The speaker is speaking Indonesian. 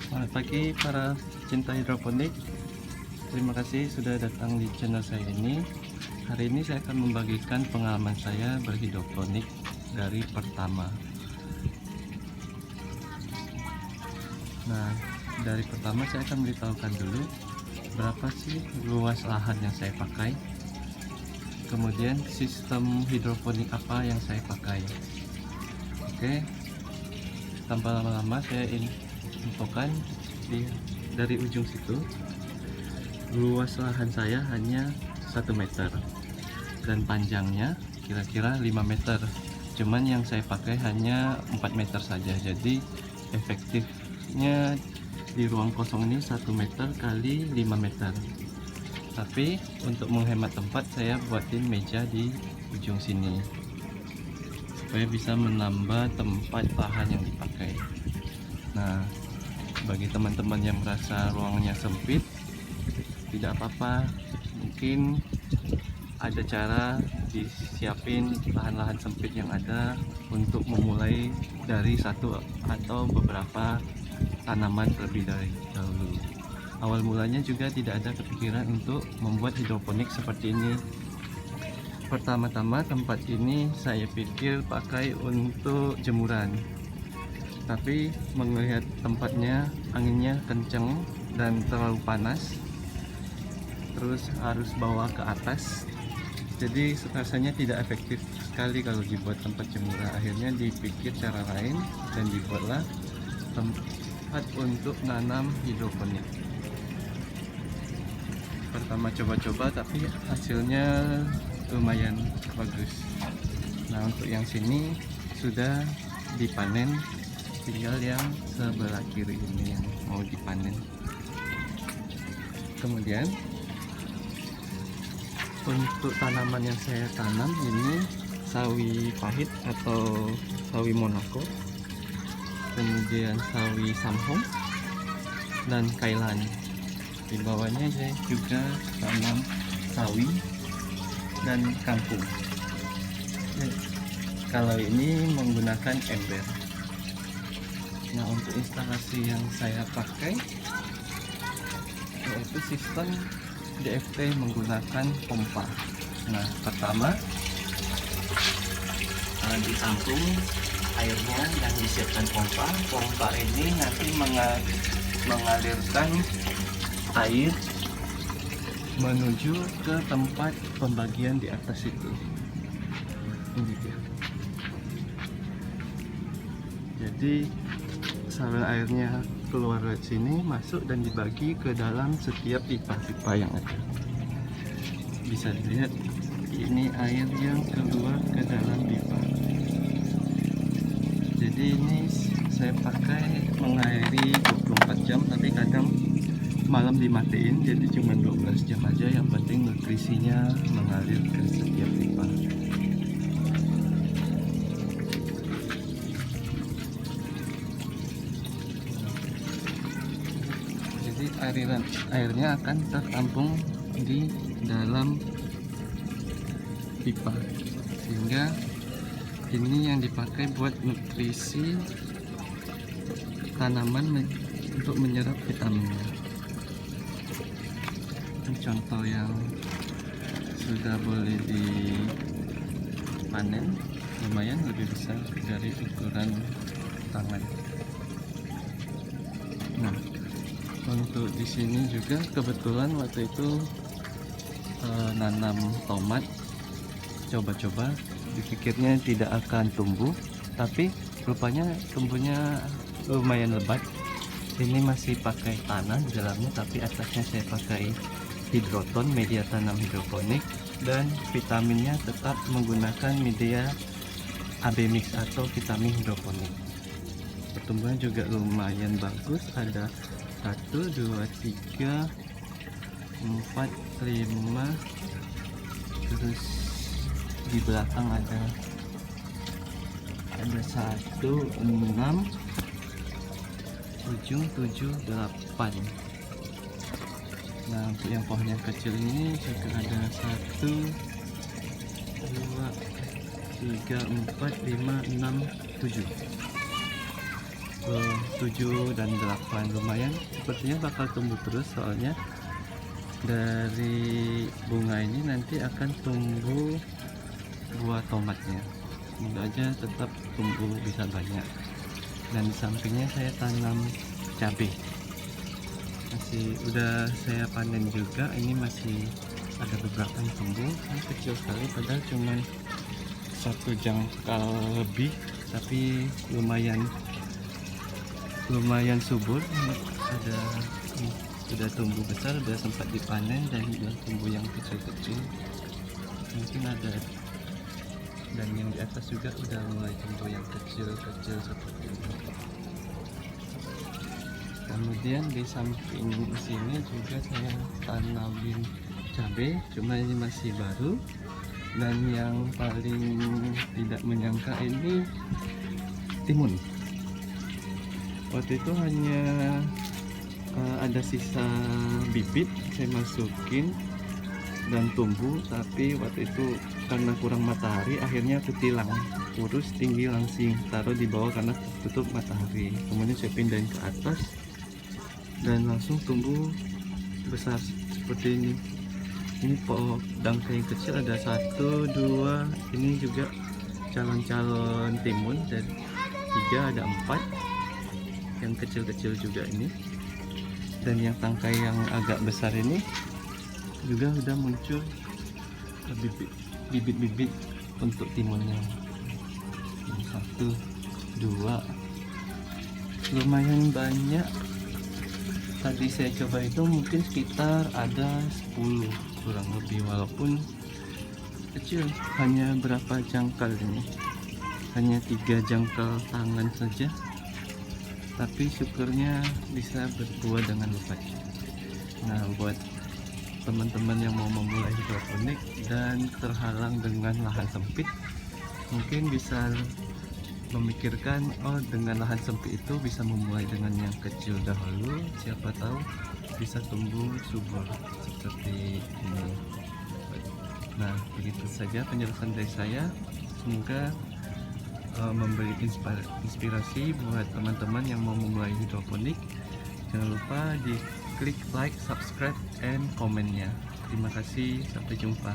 Selamat pagi para cinta hidroponik. Terima kasih sudah datang di channel saya ini. Hari ini saya akan membagikan pengalaman saya berhidroponik dari pertama. Nah, dari pertama saya akan beritahukan dulu berapa sih luas lahan yang saya pakai. Kemudian sistem hidroponik apa yang saya pakai. Oke, tanpa lama-lama saya infokan dari ujung situ. Luas lahan saya hanya 1 meter dan panjangnya kira-kira 5 meter, cuman yang saya pakai hanya 4 meter saja, jadi efektifnya di ruang kosong ini 1 meter kali 5 meter. Tapi untuk menghemat tempat saya buatin meja di ujung sini supaya bisa menambah tempat lahan yang dipakai. Nah, bagi teman-teman yang merasa ruangnya sempit, tidak apa-apa, mungkin ada cara disiapin lahan-lahan sempit yang ada untuk memulai dari satu atau beberapa tanaman terlebih dahulu. Awal mulanya juga tidak ada kepikiran untuk membuat hidroponik seperti ini. Pertama-tama tempat ini saya pikir pakai untuk jemuran, tapi melihat tempatnya anginnya kenceng dan terlalu panas, terus harus bawa ke atas, jadi rasanya tidak efektif sekali kalau dibuat tempat jemuran. Akhirnya dipikir cara lain dan dibuatlah tempat untuk nanam hidroponik. Pertama coba-coba tapi hasilnya lumayan bagus. Nah, untuk yang sini sudah dipanen, tinggal yang sebelah kiri ini yang mau dipanen. Kemudian untuk tanaman yang saya tanam ini sawi pahit atau sawi Monaco, kemudian sawi samhong dan kailan. Di bawahnya saya juga tanam sawi dan kangkung. Kalau ini menggunakan ember. Nah, untuk instalasi yang saya pakai yaitu sistem DFT menggunakan pompa. Nah, pertama ditampung airnya dan disiapkan pompa. Pompa ini nanti mengalirkan air menuju ke tempat pembagian di atas itu. Ini dia. Jadi saluran airnya keluar dari sini, masuk dan dibagi ke dalam setiap pipa-pipa yang ada. Bisa dilihat ini air yang keluar ke dalam pipa. Jadi ini saya pakai mengairi 24 jam, tapi kadang malam dimatiin, jadi cuma 12 jam aja. Yang penting nutrisinya mengalir ke setiap pipa. Jadi aliran airnya akan tertampung di dalam pipa, sehingga ini yang dipakai buat nutrisi tanaman untuk menyerap vitaminnya. Ini contoh yang sudah boleh dipanen, lumayan lebih besar dari ukuran tangan. Nah, untuk di sini juga kebetulan waktu itu nanam tomat, coba-coba, dipikirnya tidak akan tumbuh, tapi rupanya tumbuhnya lumayan lebat. Ini masih pakai tanah di dalamnya, tapi atasnya saya pakai hidroton, media tanam hidroponik, dan vitaminnya tetap menggunakan media AB mix atau vitamin hidroponik. Pertumbuhan juga lumayan bagus, ada 1, 2, 3, 4, 5, terus di belakang ada 1, 6, 7, 8. Nah, untuk yang pohon yang kecil ini juga ada 1, 2, 3, 4, 5, 6, 7. 7 dan 8 lumayan, sepertinya bakal tumbuh terus, soalnya dari bunga ini nanti akan tumbuh buah tomatnya. Semoga aja tetap tumbuh bisa banyak. Dan di sampingnya saya tanam cabai, udah saya panen juga. Ini masih ada beberapa yang tumbuh, kecil sekali padahal cuman satu jangkal lebih, tapi lumayan subur. Ada sudah tumbuh besar, sudah sempat dipanen, dan sudah tumbuh yang kecil-kecil, mungkin ada, dan yang di atas juga udah mulai tumbuh yang kecil-kecil seperti ini. Kemudian di samping sini juga saya tanamin cabai, cuma ini masih baru. Dan yang paling tidak menyangka ini timun. Waktu itu hanya ada sisa bibit, saya masukin dan tumbuh, tapi waktu itu karena kurang matahari akhirnya ketilang, kurus tinggi, langsing taruh di bawah karena tutup matahari. Kemudian saya pindahin ke atas dan langsung tumbuh besar seperti ini. Ini pohon dangka yang kecil ada 1, 2, ini juga calon-calon timun, dan 3, ada 4 yang kecil-kecil juga ini. Dan yang tangkai yang agak besar ini juga sudah muncul bibit-bibit untuk timunnya. 1, 2, lumayan banyak. Tadi saya coba itu mungkin sekitar ada 10 kurang lebih, walaupun kecil, hanya berapa jangkal ini, hanya 3 jangkal tangan saja, tapi syukurnya bisa berbuah dengan lebat. Nah, buat teman-teman yang mau memulai hidroponik dan terhalang dengan lahan sempit, mungkin bisa memikirkan, oh dengan lahan sempit itu bisa memulai dengan yang kecil dahulu, siapa tahu bisa tumbuh subur seperti ini. Nah, begitu saja penjelasan dari saya, semoga memberi inspirasi buat teman-teman yang mau memulai hidroponik. Jangan lupa di klik like, subscribe, and komennya. Terima kasih, sampai jumpa.